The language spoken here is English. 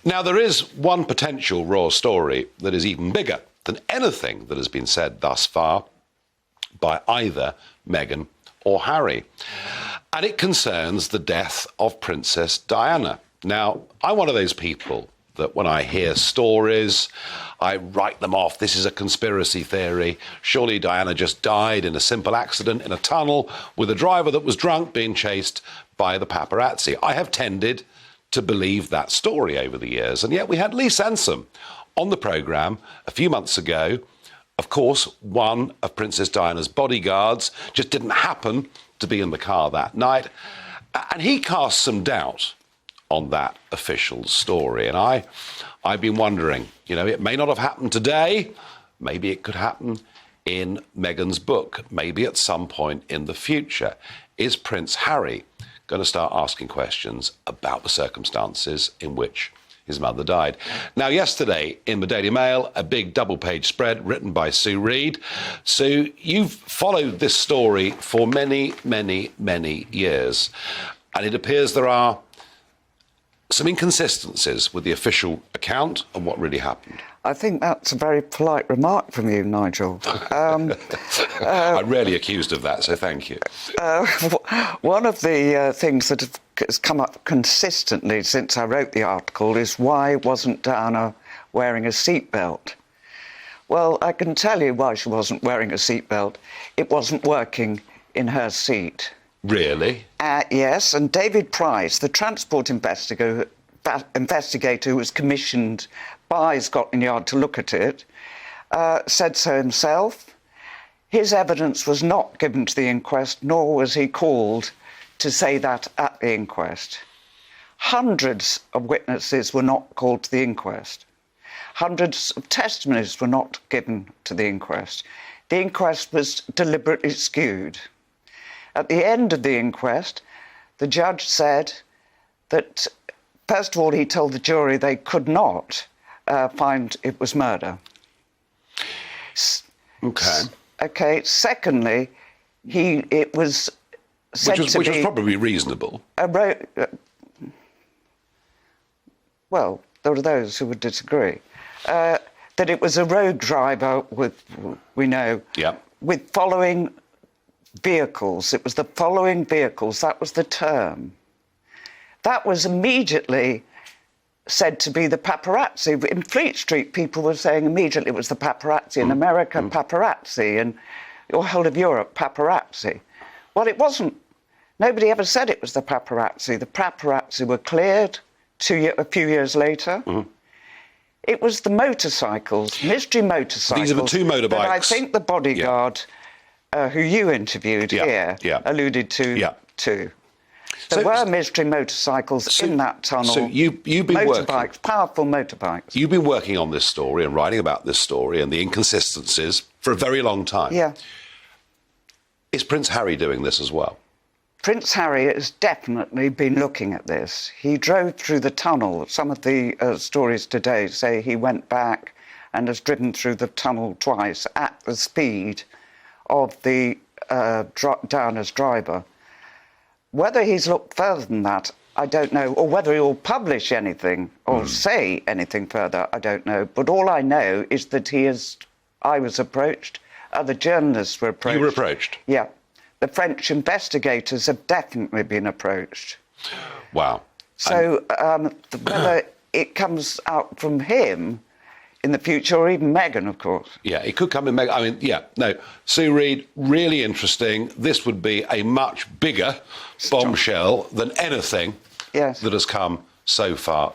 Now, there is one potential royal story that is even bigger than anything that has been said thus far by either Meghan or Harry. And it concerns the death of Princess Diana. Now, I'm one of those people that when I hear stories, I write them off. This is a conspiracy theory. Surely Diana just died in a simple accident in a tunnel with a driver that was drunk being chased by the paparazzi. I have tended to believe that story over the years. And yet we had Lee Sansom on the programme a few months ago. Of course, one of Princess Diana's bodyguards just didn't happen to be in the car that night. And he cast some doubt on that official story. And I've been wondering, it may not have happened today. Maybe it could happen in Meghan's book. Maybe at some point in the future. Is Prince Harry going to start asking questions about the circumstances in which his mother died? Now, yesterday in the Daily Mail, a big double-page spread written by Sue Reid. Sue, you've followed this story for many, many, many years, and it appears there are some inconsistencies with the official account of what really happened. I think that's a very polite remark from you, Nigel. I'm rarely accused of that, so thank you. One of the things that has come up consistently since I wrote the article is why wasn't Diana wearing a seatbelt? Well, I can tell you why she wasn't wearing a seatbelt. It wasn't working in her seat. Really? Yes, and David Price, the transport investigator who was commissioned by Scotland Yard to look at it, said so himself. His evidence was not given to the inquest, nor was he called to say that at the inquest. Hundreds of witnesses were not called to the inquest. Hundreds of testimonies were not given to the inquest. The inquest was deliberately skewed. At the end of the inquest, the judge said that, first of all, he told the jury they could not find it was murder. Okay. Secondly, it was said which was probably reasonable. Well, there are those who would disagree. That it was a road driver with following vehicles. It was the following vehicles. That was the term. That was immediately said to be the paparazzi. In Fleet Street, people were saying immediately it was the paparazzi. In America, paparazzi. And the whole of Europe, paparazzi. Well, it wasn't. Nobody ever said it was the paparazzi. The paparazzi were cleared a few years later. Mm-hmm. It was the motorcycles, mystery motorcycles. These are the two motorbikes. That I think the bodyguard who you interviewed here alluded to too. There were mystery motorcycles in that tunnel. So you've been motorbikes, powerful motorbikes. You've been working on this story and writing about this story and the inconsistencies for a very long time. Yeah. Is Prince Harry doing this as well? Prince Harry has definitely been looking at this. He drove through the tunnel. Some of the stories today say he went back and has driven through the tunnel twice at the speed of the Diana's driver. Whether he's looked further than that, I don't know, or whether he'll publish anything or say anything further, I don't know. But all I know is that I was approached, other journalists were approached. You were approached? Yeah. The French investigators have definitely been approached. Wow. So whether it comes out from him in the future, or even Meghan, of course. Yeah, it could come in Meghan. I mean, Sue Reid, really interesting. This would be a much bigger bombshell than anything that has come so far